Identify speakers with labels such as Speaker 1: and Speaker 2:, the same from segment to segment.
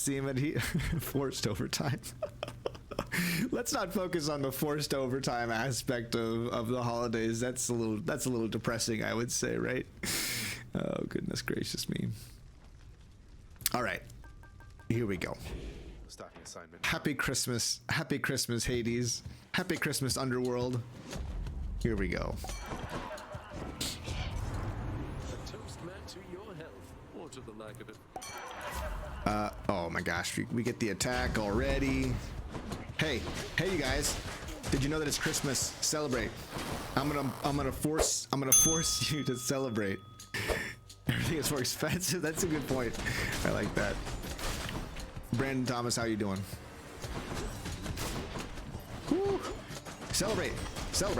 Speaker 1: See him at he forced overtime. Let's not focus on the forced overtime aspect of the holidays. That's a little depressing, I would say, right? Oh, goodness gracious me. All right, here we go.
Speaker 2: Starting assignment.
Speaker 1: Happy Christmas, Hades. Happy Christmas, Underworld. Here we go.
Speaker 3: A toast, man, to your health, or to the lack of it.
Speaker 1: Oh my gosh, we get the attack already. Hey, you guys! Did you know that it's Christmas? Celebrate. I'm gonna force you to celebrate. Everything is more expensive. That's a good point. I like that. Brandon Thomas, how you doing? Woo. Celebrate.
Speaker 2: Time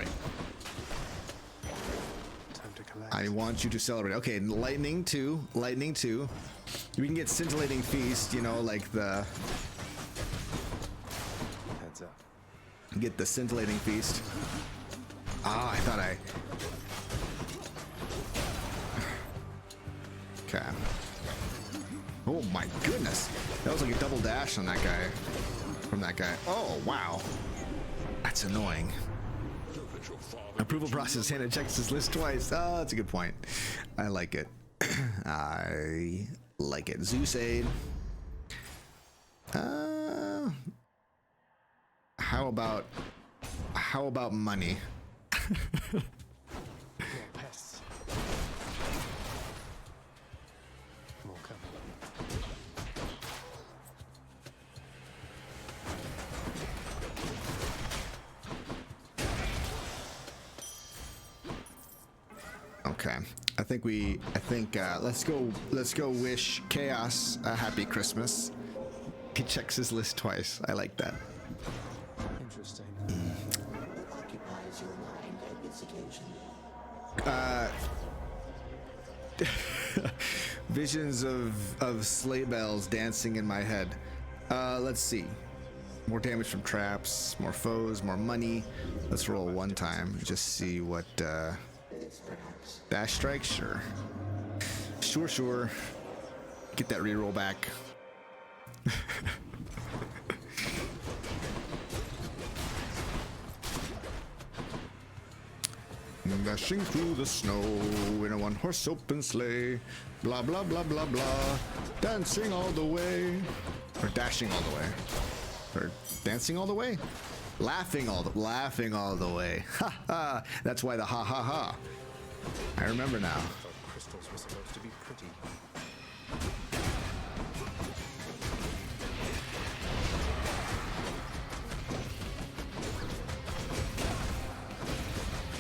Speaker 2: to collect.
Speaker 1: I want you to celebrate. Okay, lightning 2. We can get scintillating feast, you know, like the
Speaker 2: Heads up.
Speaker 1: get the scintillating feast. Ah, I thought I. Okay. Oh my goodness, that was like a double dash on that guy. From that guy. Oh wow, that's annoying. Approval process. Hannah checks his list twice. Oh, that's a good point. I like it. I like it. Zeus aid. How about money?
Speaker 2: More pests. More coming.
Speaker 1: Okay. I think let's go wish Chaos a happy Christmas. He checks his list twice. I like that.
Speaker 2: Interesting.
Speaker 4: What occupies your mind at this occasion?
Speaker 1: Visions of sleigh bells dancing in my head. Let's see. More damage from traps, more foes, more money. Let's roll one time. Just see what
Speaker 4: This, perhaps.
Speaker 1: dash strike. Sure. Get that reroll back. Dashing through the snow in a one-horse open sleigh, blah blah blah blah blah, dancing all the way, or dashing all the way, or dancing all the way, laughing all the way. Ha ha! That's why the ha ha ha. I remember now.
Speaker 2: I thought crystals were supposed to be pretty.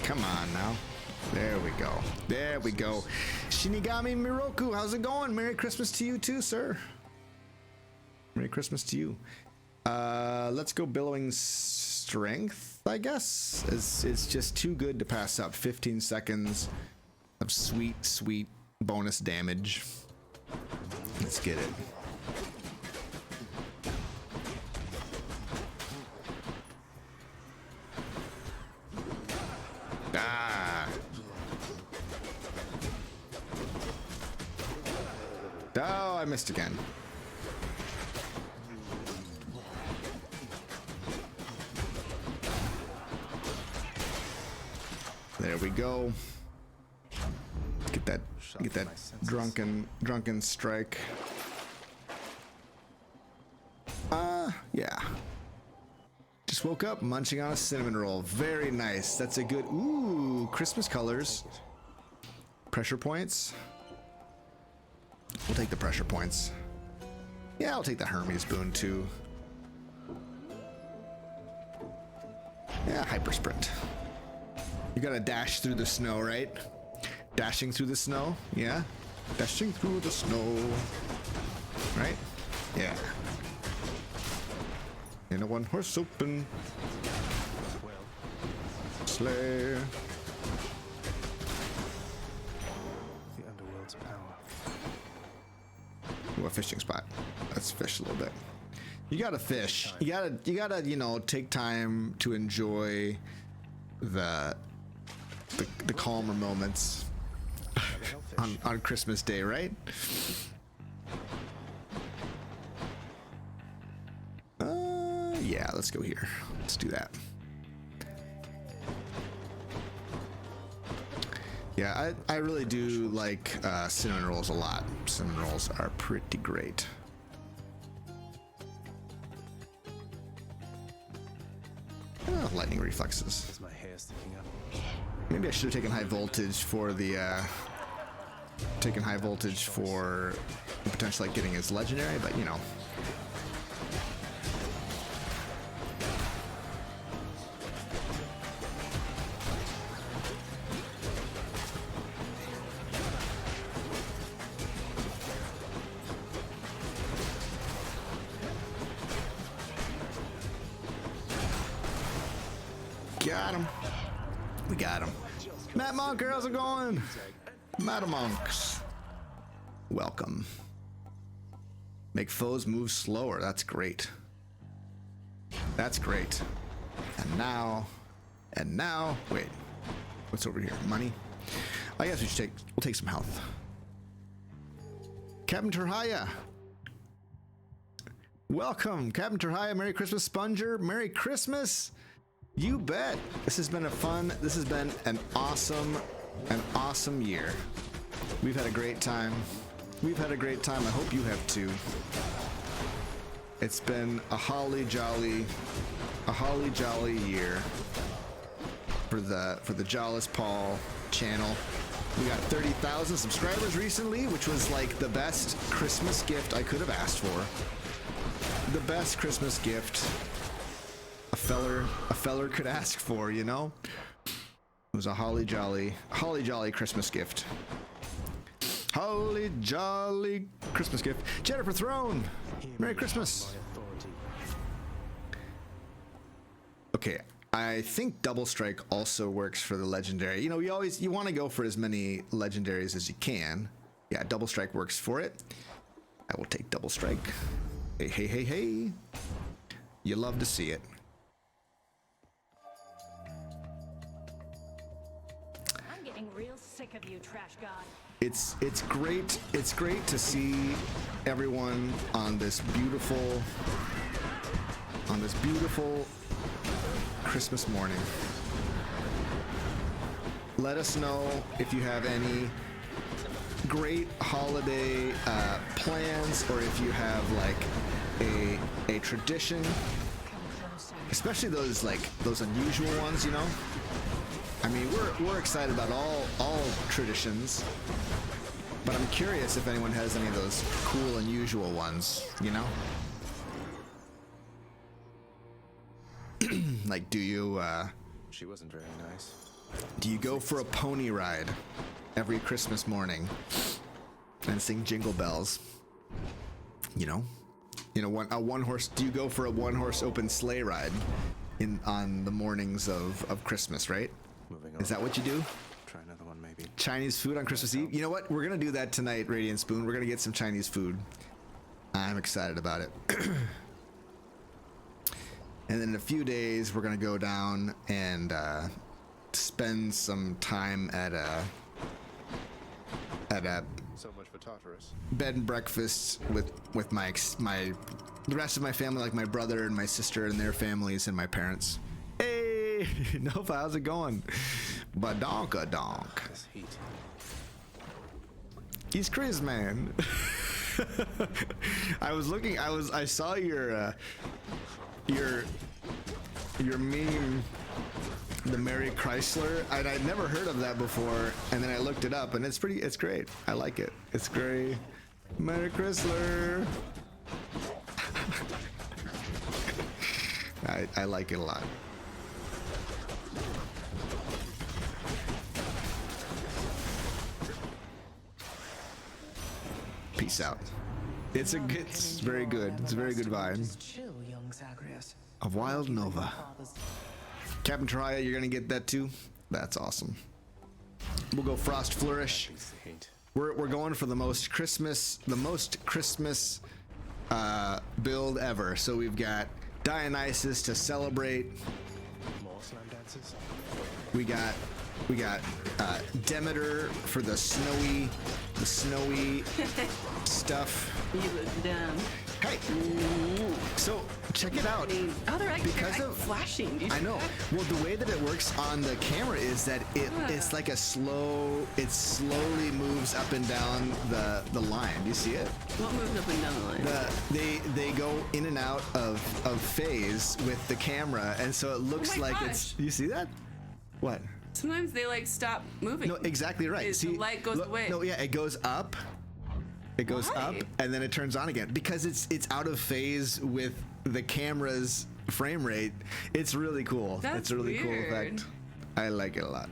Speaker 1: Come on now. There we go. Shinigami Miroku, how's it going? Merry Christmas to you too, sir. Merry Christmas to you. Let's go billowing strength, I guess. It's just too good to pass up. 15 seconds of sweet bonus damage. Let's get it. Oh, I missed again. There we go. Get that drunken strike. Yeah. Just woke up munching on a cinnamon roll. Very nice. That's a good, ooh, Christmas colors. Pressure points. We'll take the pressure points. Yeah, I'll take the Hermes boon too. Yeah, hyper sprint. You gotta dash through the snow, right? Dashing through the snow, yeah? Dashing through the snow. Right? Yeah. In a one-horse open sleigh.
Speaker 2: The Underworld's power.
Speaker 1: Ooh, a fishing spot. Let's fish a little bit. You gotta fish. You gotta, you know, take time to enjoy the calmer moments on Christmas Day, right? Yeah, let's go here. Let's do that. Yeah, I really do like cinnamon rolls a lot. Cinnamon rolls are pretty great. Oh, lightning reflexes.
Speaker 2: As my hair sticking up.
Speaker 1: Maybe I should have taken high voltage for the potential like getting his legendary, but you know. Got him. We got him. Matt Monk, how's it going? Matt Monks. Welcome. Make foes move slower. That's great. That's great. And now, wait. What's over here? Money? I guess we'll take some health. Captain Terhaya. Welcome, Captain Terhaya. Merry Christmas, Sponger. Merry Christmas. You bet. This has been an awesome year. We've had a great time. I hope you have too. It's been a holly jolly year for the Jawlesspaul channel. We got 30,000 subscribers recently, which was like the best Christmas gift I could have asked for. The best Christmas gift a feller could ask for, you know? It was a holly jolly Christmas gift. Holly jolly Christmas gift. Jennifer Throne, Merry Christmas. Okay, I think double strike also works for the legendary. You know, you want to go for as many legendaries as you can. Yeah, double strike works for it. I will take double strike. Hey. You love to see it.
Speaker 5: Real sick of you, trash god.
Speaker 1: It's great to see everyone on this beautiful Christmas morning. Let us know if you have any great holiday plans, or if you have like a tradition, especially those unusual ones, you know. I mean, we're excited about all traditions, but I'm curious if anyone has any of those cool, unusual ones, you know? Like, do you,
Speaker 2: She wasn't very nice.
Speaker 1: do you go for a pony ride every Christmas morning and sing Jingle Bells? You know, do you go for a one-horse open sleigh ride on the mornings of Christmas, right?
Speaker 2: Moving on.
Speaker 1: Is that what you do?
Speaker 2: Try another one, maybe.
Speaker 1: Chinese food on Christmas Eve? You know what? We're gonna do that tonight, Radiant Spoon. We're gonna get some Chinese food. I'm excited about it. And then in a few days, we're gonna go down and spend some time at a
Speaker 2: So much for Tartarus.
Speaker 1: bed and breakfast with the rest of my family, like my brother and my sister and their families and my parents. Hey, Nova, how's it going? Badonka-donk.
Speaker 2: This heat.
Speaker 1: He's Chris, man. I saw your meme, the Mary Chrysler, and I'd never heard of that before, and then I looked it up, and it's great. I like it. It's great. Mary Chrysler. I like it a lot. Peace out. It's very good. It's a very good vibe.
Speaker 6: Chill, young Zagreus.
Speaker 1: Of Wild Nova. Captain Terhaya, you're gonna get that too? That's awesome. We'll go Frost Flourish.
Speaker 2: It's the heat.
Speaker 1: We're going for the most Christmas build ever. So we've got Dionysus to celebrate.
Speaker 2: More slam dances.
Speaker 1: We got Demeter for the snowy stuff.
Speaker 6: You look dumb.
Speaker 1: Hey, so check it out.
Speaker 6: Oh, they're like,
Speaker 1: Because
Speaker 6: they're
Speaker 1: of-
Speaker 6: flashing. Do you
Speaker 1: I
Speaker 6: see
Speaker 1: know.
Speaker 6: that?
Speaker 1: Well, the way that it works on the camera is that it's like a slow. It slowly moves up and down the line. Do you see it?
Speaker 6: What moves up and down the line?
Speaker 1: They go in and out of phase with the camera, and so it looks
Speaker 6: my
Speaker 1: like
Speaker 6: gosh.
Speaker 1: it's. You see that? What?
Speaker 6: Sometimes they like stop moving.
Speaker 1: No, exactly right.
Speaker 6: The
Speaker 1: See,
Speaker 6: light goes away.
Speaker 1: No, yeah, it goes up. It goes
Speaker 6: Why?
Speaker 1: up, and then it turns on again because it's out of phase with the camera's frame rate. It's really cool.
Speaker 6: That's
Speaker 1: it's a really cool
Speaker 6: weird.
Speaker 1: effect. I like it a lot.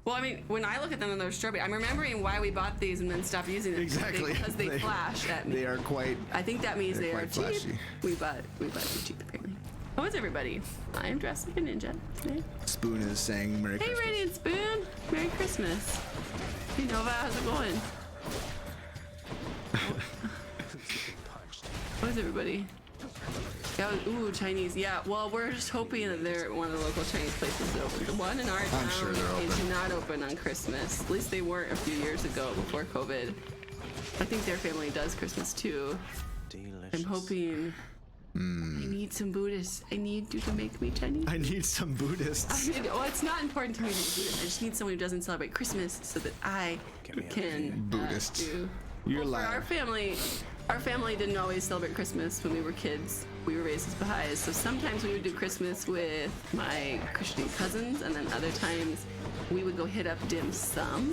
Speaker 6: Well, I mean, when I look at them and they're strawberry, I'm remembering why we bought these and then stopped using them.
Speaker 1: Exactly.
Speaker 6: Because they flash at me.
Speaker 1: They are quite.
Speaker 6: I think that means
Speaker 1: they're
Speaker 6: they are
Speaker 1: quite
Speaker 6: cheap.
Speaker 1: flashy.
Speaker 6: We bought too cheap apparently. How is everybody? I am dressed like a ninja today.
Speaker 1: Spoon is saying Merry
Speaker 6: Hey,
Speaker 1: Christmas.
Speaker 6: Radiant Spoon! Merry Christmas. Hey Nova, how's it going? What is everybody? Yeah, ooh, Chinese. Yeah, well, we're just hoping that they're one of the local Chinese places that open. The one in our town
Speaker 1: sure they're
Speaker 6: is
Speaker 1: open.
Speaker 6: not open on Christmas. At least they weren't a few years ago before COVID. I think their family does Christmas too.
Speaker 2: Delicious.
Speaker 6: I'm hoping. I need some Buddhists. I need you to make me Chinese.
Speaker 1: I need some Buddhists.
Speaker 6: I mean, well, it's not important to me to be Buddhist. I just need someone who doesn't celebrate Christmas so that I
Speaker 2: Get me out of
Speaker 6: can
Speaker 2: here.
Speaker 1: Buddhists.
Speaker 6: do.
Speaker 1: You're
Speaker 6: Well, for
Speaker 1: lying.
Speaker 6: our family didn't always celebrate Christmas when we were kids. We were raised as Baha'is, so sometimes we would do Christmas with my Christian cousins, and then other times we would go hit up dim sum,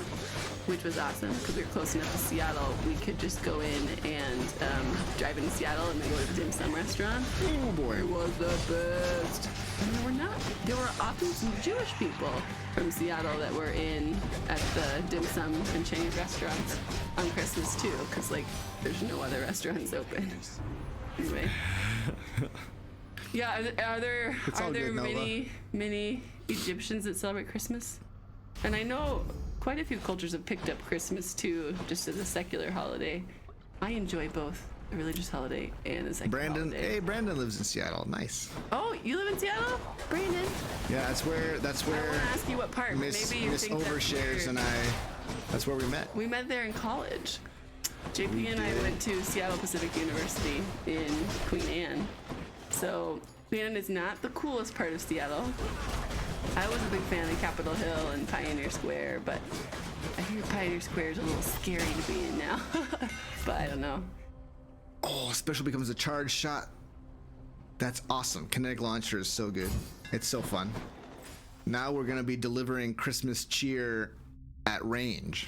Speaker 6: which was awesome because we were close enough to Seattle. We could just go in and drive into Seattle and then go to the dim sum restaurant.
Speaker 1: Oh boy.
Speaker 6: It was the best. And there were often some Jewish people from Seattle that were in at the dim sum and Chinese restaurants on Christmas too, because like there's no other restaurants open. Anyway. Yeah, are there
Speaker 1: It's all good, Nova.
Speaker 6: many Egyptians that celebrate Christmas? And I know quite a few cultures have picked up Christmas too, just as a secular holiday. I enjoy both a religious holiday and a secular
Speaker 1: Brandon.
Speaker 6: holiday.
Speaker 1: Hey, Brandon lives in Seattle. Nice.
Speaker 6: Oh, you live in Seattle? Brandon?
Speaker 1: Yeah, that's where
Speaker 6: I want to ask you what part, but
Speaker 1: Miss
Speaker 6: maybe you
Speaker 1: Miss
Speaker 6: think that's
Speaker 1: Overshares
Speaker 6: weird.
Speaker 1: and I. That's where we met.
Speaker 6: We met there in college. JP and I
Speaker 1: did.
Speaker 6: went to Seattle Pacific University in Queen Anne. So, Queen Anne is not the coolest part of Seattle. I was a big fan of Capitol Hill and Pioneer Square, but I hear Pioneer Square is a little scary to be in now. But I don't know.
Speaker 1: Oh, special becomes a charged shot. That's awesome. Kinetic launcher is so good. It's so fun. Now we're gonna be delivering Christmas cheer at range.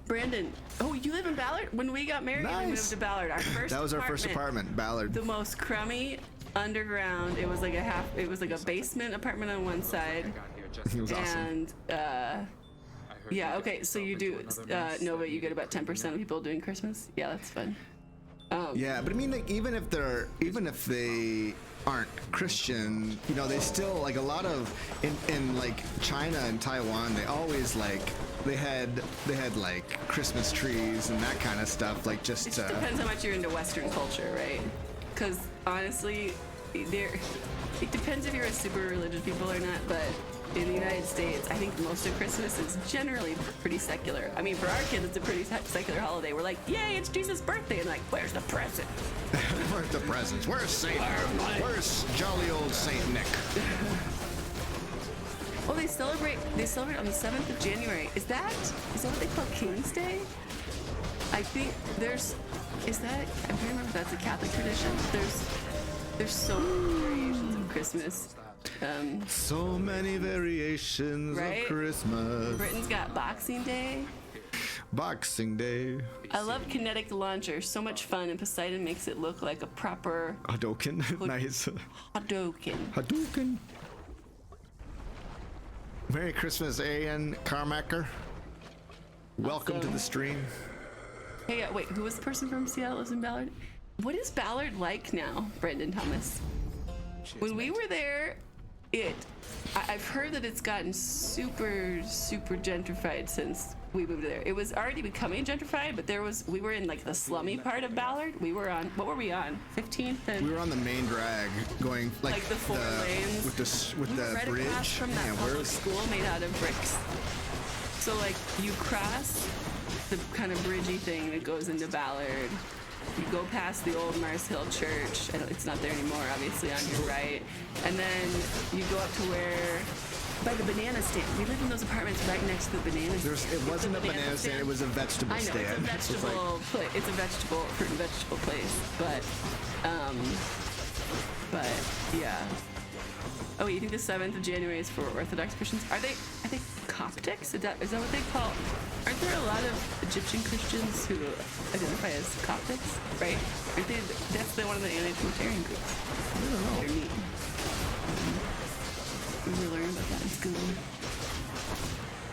Speaker 6: Brandon, oh, you live in Ballard? When we got married, we
Speaker 1: Nice.
Speaker 6: moved to Ballard. Our first
Speaker 1: That was our first apartment, Ballard.
Speaker 6: The most crummy underground. It was like a basement apartment on one side.
Speaker 1: It was awesome.
Speaker 6: And yeah, okay, so you do Nova, you get about 10% of people doing Christmas. Yeah, that's fun.
Speaker 1: Yeah, but I mean, like, even if they aren't Christian, you know, they still, like, a lot of in like China and Taiwan, they always they had like Christmas trees and that kind of stuff, like
Speaker 6: It
Speaker 1: just
Speaker 6: just depends how much you're into Western culture, right? Because honestly, it depends if you're a super religious people or not, but in the United States, I think most of Christmas is generally pretty secular. I mean, for our kids, it's a pretty secular holiday. We're like, yay, it's Jesus' birthday. And like, where's the present?
Speaker 1: Where's the presents? Where's Saint? Where's jolly old Saint Nick?
Speaker 6: Oh, they celebrate on the 7th of January. Is that what they call King's Day? I think I'm trying to remember if that's a Catholic tradition. There's so many variations of Christmas.
Speaker 1: So many variations
Speaker 6: Right?
Speaker 1: of Christmas.
Speaker 6: Britain's got Boxing Day.
Speaker 1: Boxing Day.
Speaker 6: I love kinetic launcher. So much fun, and Poseidon makes it look like a proper
Speaker 1: Hadouken. Nice.
Speaker 6: Hadouken.
Speaker 1: Hadouken. Merry Christmas, A.N. Carmacker. Welcome to
Speaker 6: Awesome.
Speaker 1: the stream.
Speaker 6: Hey, wait, who was the person from Seattle that lives in Ballard? What is Ballard like now, Brendan Thomas? When we were there, I've heard that it's gotten super, super gentrified since we moved there. It was already becoming gentrified, but we were in like the slummy part of Ballard. We were on, what were we on? 15th and
Speaker 1: We were on the main drag, going like
Speaker 6: the four lanes.
Speaker 1: with
Speaker 6: we were
Speaker 1: the
Speaker 6: right
Speaker 1: bridge.
Speaker 6: across from that
Speaker 1: Man,
Speaker 6: public
Speaker 1: where's
Speaker 6: school made out of bricks. So like you cross the kind of bridgey thing that goes into Ballard, You go past the old Mars Hill Church. It's not there anymore, obviously, on your right. And then you go up to where, by the banana stand. We lived in those apartments right next to the banana stand.
Speaker 1: It wasn't a banana stand, it was a vegetable
Speaker 6: I know,
Speaker 1: stand.
Speaker 6: it's a vegetable place. It's a vegetable, fruit and vegetable place. But yeah. Oh, you think the 7th of January is for Orthodox Christians? Are they Coptics? Is that what they call? Aren't there a lot of Egyptian Christians who identify as Coptics? Right? Aren't they? That's one of the anti-Trinitarian groups.
Speaker 1: I don't know.
Speaker 6: They're neat. We were learning about that in school.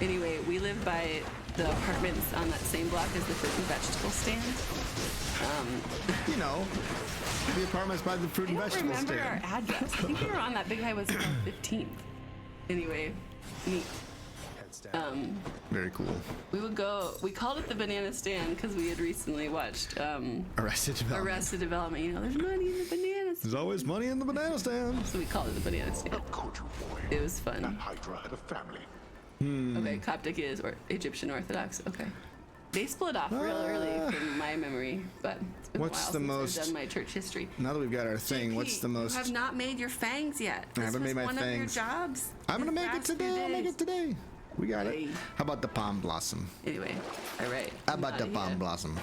Speaker 6: Anyway, we live by the apartments on that same block as the fruit and vegetable stand.
Speaker 1: You know, the apartments by the fruit and
Speaker 6: I don't
Speaker 1: vegetable
Speaker 6: remember
Speaker 1: stand.
Speaker 6: our address. I think we were on that big highway 15th. Anyway, neat.
Speaker 2: Heads down.
Speaker 1: Very cool.
Speaker 6: We called it the banana stand because we had recently watched
Speaker 1: Arrested Development.
Speaker 6: Arrested Development. You know, there's money in the banana stand.
Speaker 1: There's always money in the banana stand.
Speaker 6: So we called it the banana stand.
Speaker 7: Could you, boy?
Speaker 6: It was fun.
Speaker 7: Hydra had a family.
Speaker 6: Okay, Coptic is or Egyptian Orthodox. Okay. They split off real early from my memory, but it's been
Speaker 1: What's
Speaker 6: a while
Speaker 1: the
Speaker 6: since
Speaker 1: most-
Speaker 6: I've done my church history.
Speaker 1: Now that we've got our thing, what's the most?
Speaker 6: You have not made your fangs yet.
Speaker 1: I haven't
Speaker 6: This
Speaker 1: made my
Speaker 6: was one
Speaker 1: fangs.
Speaker 6: of your jobs.
Speaker 1: I'm gonna
Speaker 6: these
Speaker 1: make it
Speaker 6: past few
Speaker 1: today. I'll make
Speaker 6: days.
Speaker 1: it today. We got
Speaker 6: Hey.
Speaker 1: it. How about the palm blossom?
Speaker 6: Anyway, all right.
Speaker 1: How
Speaker 6: I'm
Speaker 1: about the
Speaker 6: outta
Speaker 1: palm
Speaker 6: here.
Speaker 1: blossom?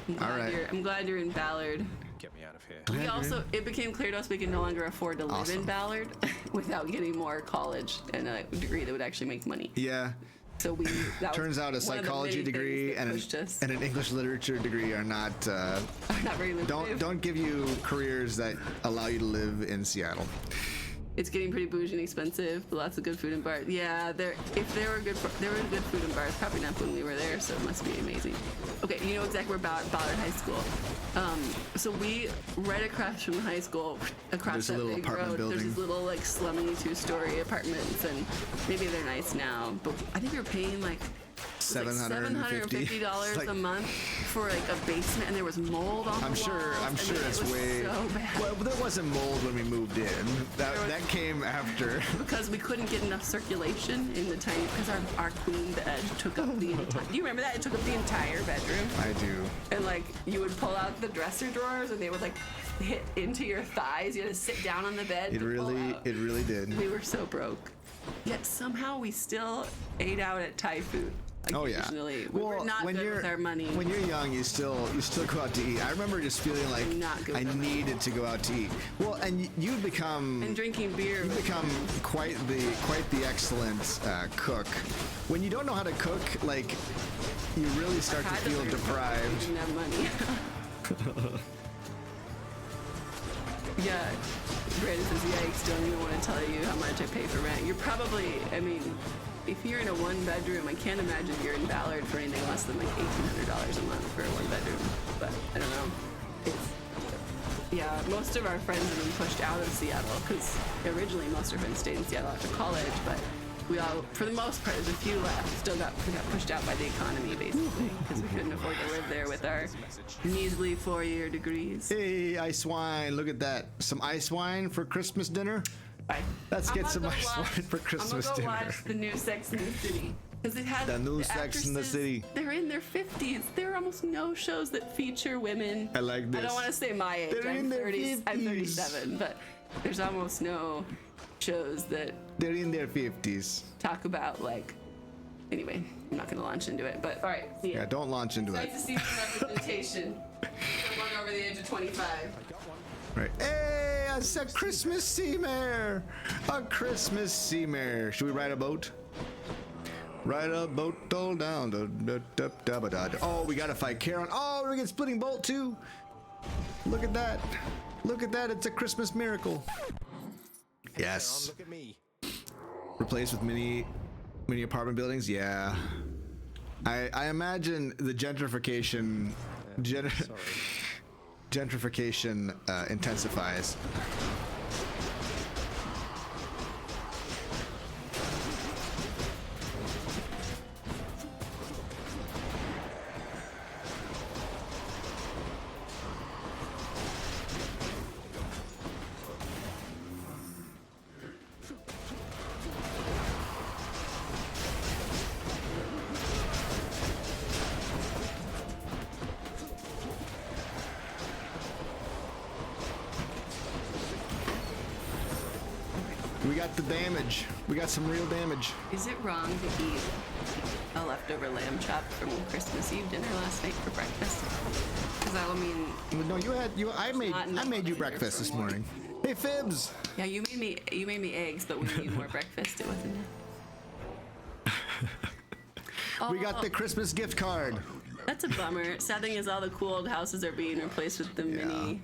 Speaker 6: I'm glad
Speaker 1: All right.
Speaker 6: I'm glad you're in Ballard.
Speaker 2: Get me out of here.
Speaker 6: We also, it became clear to us we can no longer afford to live
Speaker 1: Awesome.
Speaker 6: in Ballard without getting more college and a degree that would actually make money.
Speaker 1: Yeah.
Speaker 6: So that was
Speaker 1: Turns out a
Speaker 6: one of the
Speaker 1: psychology
Speaker 6: many
Speaker 1: degree
Speaker 6: things that
Speaker 1: and
Speaker 6: pushed us.
Speaker 1: an English literature degree are not
Speaker 6: Not very lucrative.
Speaker 1: don't give you careers that allow you to live in Seattle.
Speaker 6: It's getting pretty bougie and expensive, but lots of good food and bars. Yeah, there were good food and bars. Probably not when we were there, so it must be amazing. Okay, you know exactly where Ballard High School. So we right across from the high school, across
Speaker 1: There's a
Speaker 6: that
Speaker 1: little
Speaker 6: big
Speaker 1: apartment
Speaker 6: road.
Speaker 1: building.
Speaker 6: There's these little like slummy 2-story apartments, and maybe they're nice now, but I think we were paying like $750
Speaker 1: Like-
Speaker 6: a month for like a basement, and there was mold on the walls.
Speaker 1: I'm sure
Speaker 6: it
Speaker 1: it's
Speaker 6: was
Speaker 1: way.
Speaker 6: so bad.
Speaker 1: Well, there wasn't mold when we moved in. That came after.
Speaker 6: Because we couldn't get enough circulation in the tiny, because our queen bed took up the entire, do you remember that? It took up the entire bedroom.
Speaker 1: I do.
Speaker 6: And like, you would pull out the dresser drawers and they would like hit into your thighs. You had to sit down on the bed.
Speaker 1: It
Speaker 6: to pull
Speaker 1: really,
Speaker 6: out.
Speaker 1: it really did.
Speaker 6: We were so broke. Yet somehow we still ate out at Thai food.
Speaker 1: Oh yeah.
Speaker 6: Occasionally. We were not good with our money.
Speaker 1: When you're young, you still go out to eat. I remember just feeling like
Speaker 6: Not good
Speaker 1: I
Speaker 6: with our money.
Speaker 1: needed to go out to eat. Well, and you become
Speaker 6: And drinking beer.
Speaker 1: you become quite the excellent cook. When you don't know how to cook, like you really start to
Speaker 6: Had
Speaker 1: feel
Speaker 6: learn, but we
Speaker 1: deprived.
Speaker 6: didn't have money. Yeah, Brandon says, yikes, don't even want to tell you how much I pay for rent. You're probably, I mean, if you're in a one bedroom, I can't imagine you're in Ballard for anything less than like $1,800 a month for a one bedroom. But I don't know. Yeah, most of our friends have been pushed out of Seattle because originally most of our friends stayed in Seattle after college, but we all, for the most part, there's a few left, we got pushed out by the economy basically because we couldn't afford to live there with our measly 4-year degrees.
Speaker 1: Hey, ice wine! Look at that. Some ice wine for Christmas dinner.
Speaker 6: Bye.
Speaker 1: Let's
Speaker 6: I'm
Speaker 1: get
Speaker 6: gonna
Speaker 1: some
Speaker 6: go
Speaker 1: ice
Speaker 6: watch-
Speaker 1: wine for Christmas
Speaker 6: I'm gonna
Speaker 1: dinner.
Speaker 6: go watch the new Sex in the City. Because it has
Speaker 1: The new Sex in the
Speaker 6: actresses,
Speaker 1: City.
Speaker 6: They're in their 50s. There are almost no shows that feature women.
Speaker 1: I like this.
Speaker 6: I don't want to say my age.
Speaker 1: They're
Speaker 6: I'm
Speaker 1: in their
Speaker 6: 30s. I'm
Speaker 1: 50s.
Speaker 6: 37, but there's almost no shows that
Speaker 1: They're in their 50s.
Speaker 6: talk about like. Anyway, I'm not going to launch into it, but all right. See ya.
Speaker 1: Yeah, don't launch into
Speaker 6: Nice
Speaker 1: it.
Speaker 6: to see some representation. Someone over the age of 25.
Speaker 1: Right. Hey, it's a Christmas sea mare. A Christmas sea mare. Should we ride a boat? Ride a boat all down. Oh, we gotta fight Karen. Oh, we're gonna splitting bolt too. Look at that. Look at that. It's a Christmas miracle. Yes.
Speaker 2: Look at me.
Speaker 1: Replaced with mini apartment buildings. Yeah. I imagine the gentrification intensifies. We got the damage. We got some real damage.
Speaker 6: Is it wrong to eat a leftover lamb chop from Christmas Eve dinner last night for breakfast? Because I mean,
Speaker 1: No, I made you breakfast this morning. Hey, Fibs.
Speaker 6: yeah, you made me eggs, but we need more breakfast. It wasn't.
Speaker 1: We got the Christmas gift card.
Speaker 6: That's a bummer. Sad thing is, all the cool old houses are being replaced with the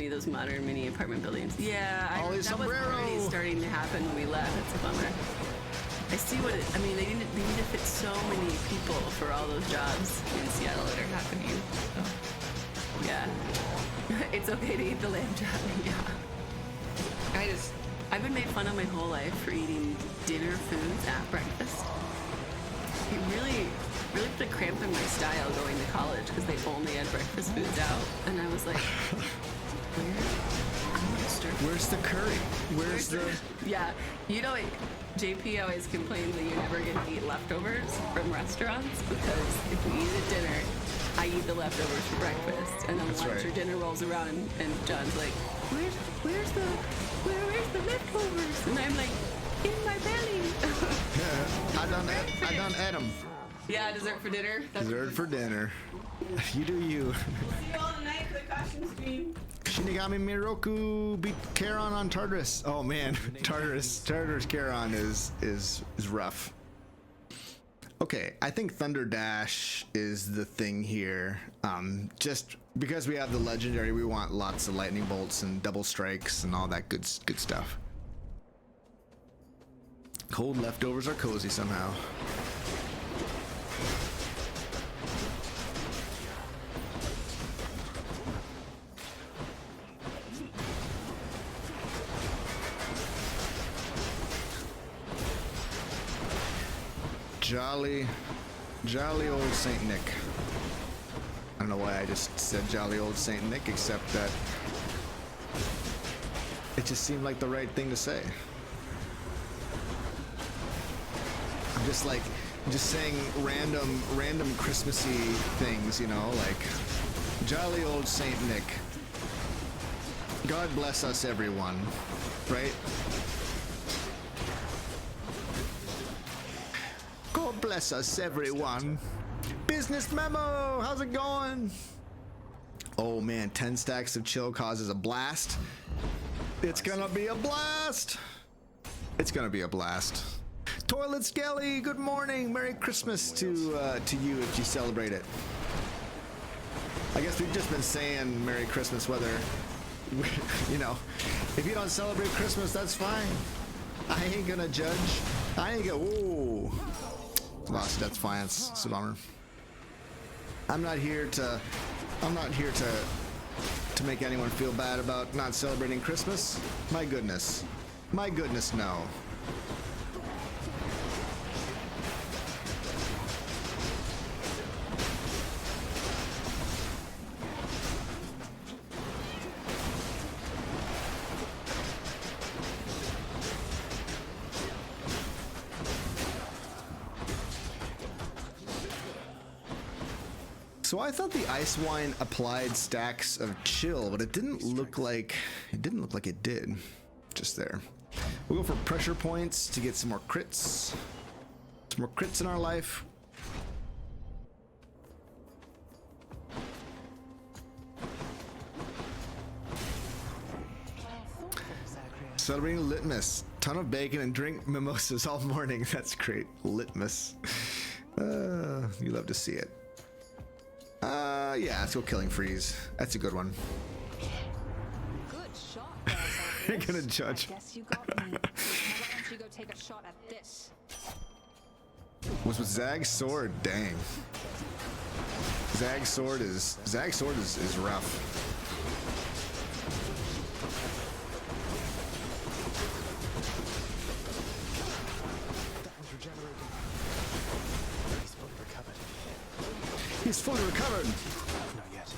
Speaker 6: those modern mini apartment buildings. Yeah,
Speaker 1: Ollie
Speaker 6: that was already
Speaker 1: Sombrero.
Speaker 6: starting to happen when we left. It's a bummer. I see what I mean. They need to fit so many people for all those jobs in Seattle that are half of you. So, yeah, it's okay to eat the lamb chop. Yeah, I've been made fun of my whole life for eating dinner foods at breakfast. It really put a cramp in my style going to college because they only had breakfast foods out, and I was like,
Speaker 1: Where's the curry? Where's the?
Speaker 6: Yeah, you know, JP always complained that you're never gonna eat leftovers from restaurants because if we eat at dinner, I eat the leftovers for breakfast, and then lunch
Speaker 1: right.
Speaker 6: or dinner rolls around, and John's like, where's the leftovers? And I'm like, in my belly.
Speaker 1: I done ate them.
Speaker 6: Yeah, dessert for dinner.
Speaker 1: Dessert for dinner. You do you.
Speaker 6: See you all tonight for the costume stream.
Speaker 1: Shinigami Miroku beat Charon on Tartarus. Oh man, Tartarus Charon is rough. Okay, I think Thunder Dash is the thing here. Just because we have the legendary, we want lots of lightning bolts and double strikes and all that good stuff. Cold leftovers are cozy somehow. Jolly old Saint Nick. I don't know why I just said jolly old Saint Nick, except that it just seemed like the right thing to say. I'm just saying random Christmassy things, you know, like jolly old Saint Nick. God bless us, everyone, right? God bless us, everyone. Business memo, how's it going? Oh man, 10 stacks of chill causes a blast. It's gonna be a blast. It's gonna be a blast. Toilet Skelly, good morning. Merry Christmas to you if you celebrate it. I guess we've just been saying Merry Christmas, whether, you know, if you don't celebrate Christmas, that's fine. I ain't gonna judge. I ain't gonna, whoa. Lost Death Defiance, it's a bummer. I'm not here to make anyone feel bad about not celebrating Christmas. My goodness, no. So I thought the ice wine applied stacks of chill, but it didn't look like it did. Just there. We'll go for pressure points to get some more crits. Some more crits in our life. Celebrating Litmus. Ton of bacon and drink mimosas all morning. That's great. Litmus. You love to see it. Yeah, let's go Killing Freeze. That's a good one.
Speaker 5: Good shot, there,
Speaker 1: You're gonna judge.
Speaker 5: I guess you got me. Now why don't you go take a shot at this?
Speaker 1: Was with Zag's sword? Dang. Zag's sword is rough. He's fully recovered.
Speaker 2: Not yet.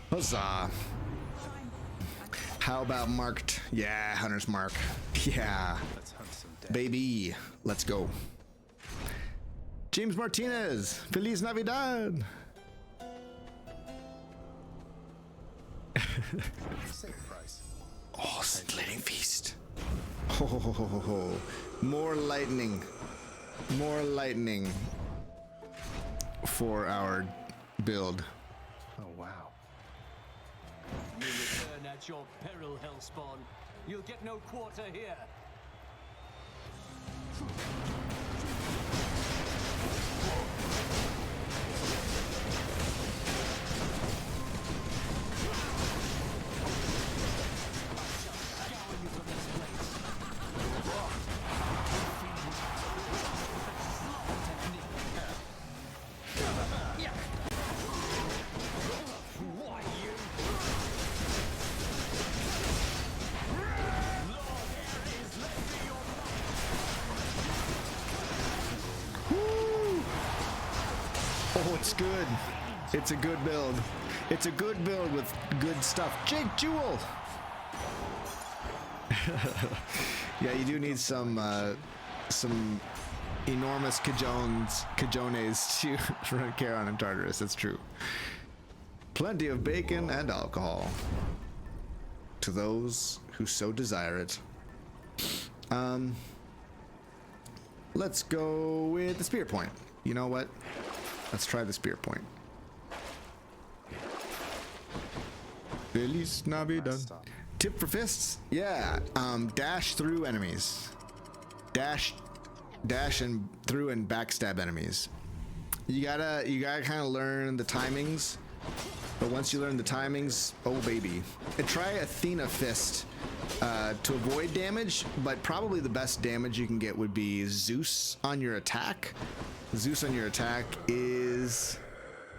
Speaker 1: Huzzah. How about marked Yeah, Hunter's Mark. Yeah.
Speaker 2: Let's hunt some dead.
Speaker 1: Baby. Let's go. James Martinez. Feliz Navidad.
Speaker 2: Same price.
Speaker 1: Oh, scintillating feast. Ho, ho, ho, ho, ho, ho. More lightning. More lightning for our build.
Speaker 2: Oh wow.
Speaker 3: You return at your peril, Hellspawn. You'll get no quarter here.
Speaker 1: Oh, it's good. It's a good build. It's a good build with good stuff. Jake Jewel. Yeah, you do need some enormous cajones to run Charon and Tartarus. That's true. Plenty of bacon and alcohol to those who so desire it. Let's go with the spear point. You know what? Let's try the spear point. Feliz Navidad. Tip for fists? Yeah. Dash through enemies. Dash and through and backstab enemies. You gotta kind of learn the timings. But once you learn the timings, oh baby. And try Athena fist to avoid damage, but probably the best damage you can get would be Zeus on your attack. Zeus on your attack is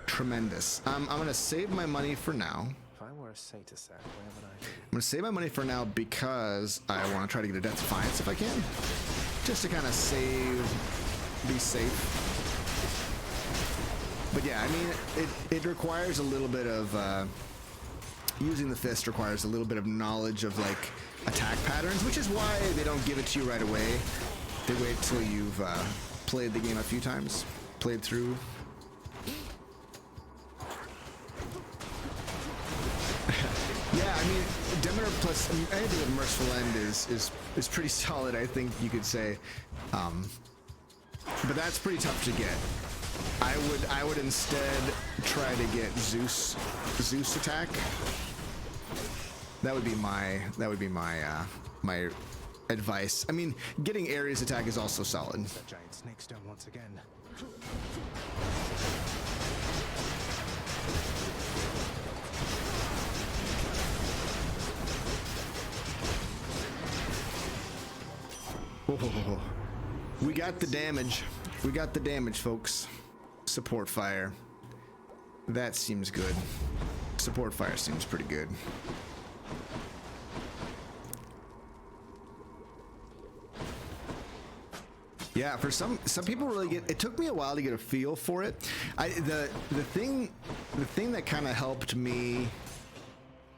Speaker 1: tremendous. I'm gonna save my money for now.
Speaker 2: If I were a satyr sack, where would I be?
Speaker 1: I'm gonna save my money for now because I want to try to get a Death Defiance if I can, just to kind of be safe. But yeah, I mean, it requires a little bit of using the fist requires a little bit of knowledge of like attack patterns, which is why they don't give it to you right away. They wait till you've played the game a few times, played through. Yeah, I mean, Demeter plus anything with Merciful End is pretty solid, I think you could say. But that's pretty tough to get. I would instead try to get Zeus attack. That would be my my advice. I mean, getting Ares attack is also solid.
Speaker 2: That giant snake stone once again.
Speaker 1: Whoa. We got the damage. We got the damage, folks. Support fire. That seems good. Support fire seems pretty good. Yeah, for some people really get. It took me a while to get a feel for it. The thing that kind of helped me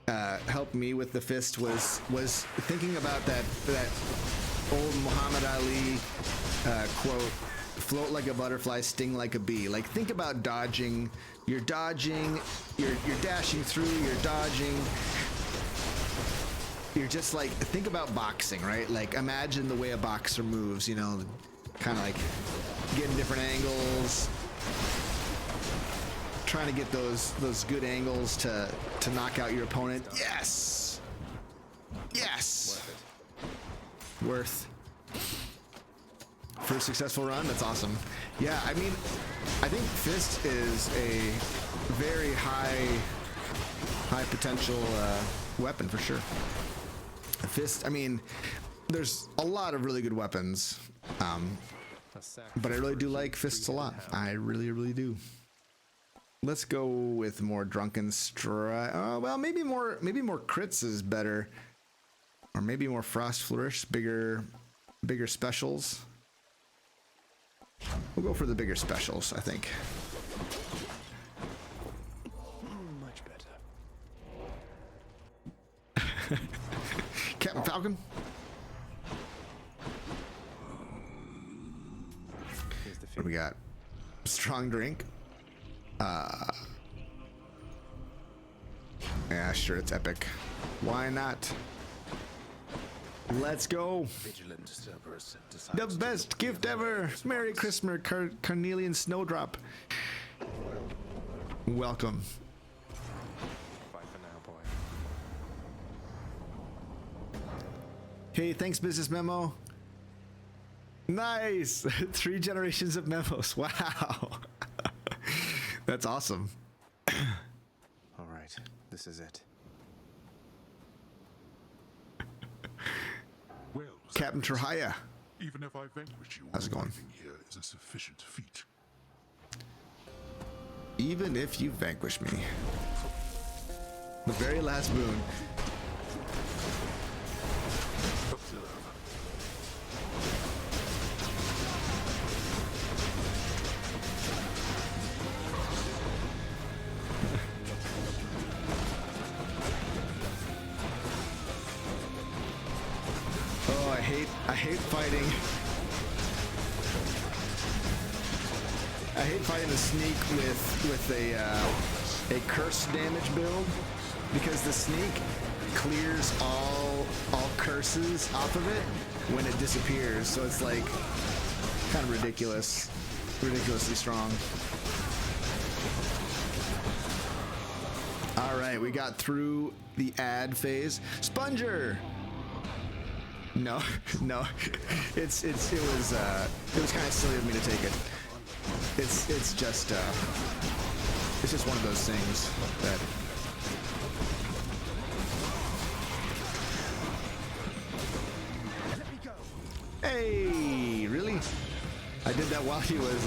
Speaker 1: with the fist was thinking about that old Muhammad Ali quote: "Float like a butterfly, sting like a bee." Like, think about dodging. You're dodging. You're dashing through. You're dodging. You're just like, think about boxing, right? Like, imagine the way a boxer moves. You know, kind of like getting different angles, trying to get those good angles to knock out your opponent. Yes. Worth. For a successful run, that's awesome. Yeah, I mean, I think Fist is a very high potential weapon for sure. Fist, I mean, there's a lot of really good weapons, but I really do like Fists a lot. I really do. Let's go with more Drunken Strike. Well, maybe more crits is better, or maybe more Frost Flourish, bigger specials. We'll go for the bigger specials, I think.
Speaker 2: Much better.
Speaker 1: Captain Falcon.
Speaker 2: Here's the
Speaker 1: What do we got? Strong drink. Yeah, sure, it's epic. Why not? Let's go.
Speaker 3: Vigilant Cerberus
Speaker 1: The
Speaker 3: decides
Speaker 1: best gift ever. Merry Christmas, Carnelian Snowdrop. Welcome.
Speaker 2: Bye for now, boy.
Speaker 1: Hey, thanks, Business Memo. Nice. 3 generations of memos. Wow. That's awesome.
Speaker 2: All right, this is it.
Speaker 7: Well,
Speaker 1: Captain Trahaya.
Speaker 7: even if I vanquish you,
Speaker 1: How's it going?
Speaker 7: arriving here is a sufficient feat.
Speaker 1: Even if you vanquish me. The very last boon.
Speaker 7: Observe.
Speaker 1: Oh, I hate fighting. I hate fighting the sneak with a curse damage build, because the sneak clears all curses off of it when it disappears. So it's like kind of ridiculously strong. All right, we got through the ad phase. Sponger. No, no, it was kind of silly of me to take it. It's just one of those things that. Hey, really? I did that while he was.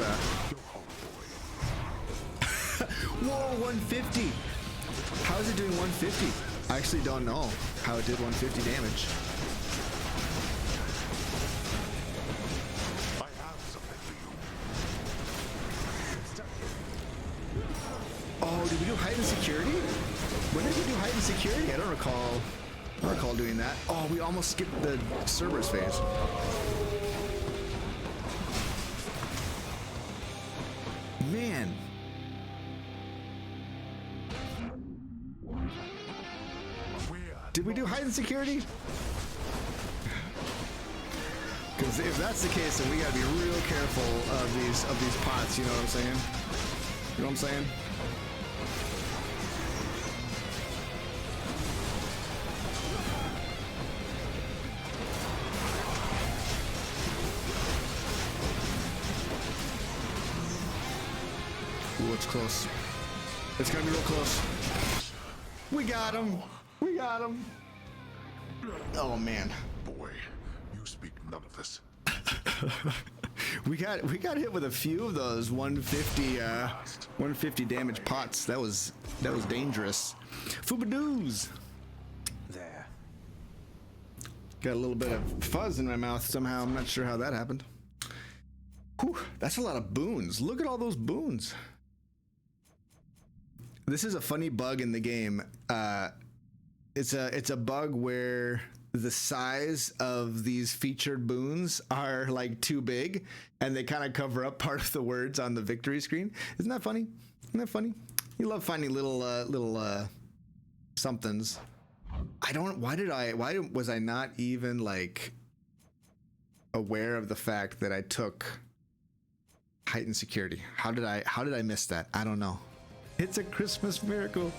Speaker 1: Whoa, 150. How is it doing 150? I actually don't know how it did 150 damage.
Speaker 7: I have something for you.
Speaker 1: Oh, did we do hide and security? When did we do hide and security? I don't recall doing that. Oh, we almost skipped the Cerberus phase. Man. Did we do hide and security? Because if that's the case, then we gotta be real careful of these pots. You know what I'm saying? You know what I'm saying? Ooh, it's close. It's gonna be real close. We got him. We got him. Oh man.
Speaker 7: Boy, you speak none of this.
Speaker 1: We got hit with a few of those 150 damage pots. That was dangerous. Fubadoos.
Speaker 2: There.
Speaker 1: Got a little bit of fuzz in my mouth somehow. I'm not sure how that happened. Whew, that's a lot of boons. Look at all those boons. This is a funny bug in the game. It's a bug where the size of these featured boons are like too big, and they kind of cover up part of the words on the victory screen. Isn't that funny? Isn't that funny? You love finding little somethings. Why was I not even like aware of the fact that I took heightened security? How did I miss that? I don't know. It's a Christmas miracle.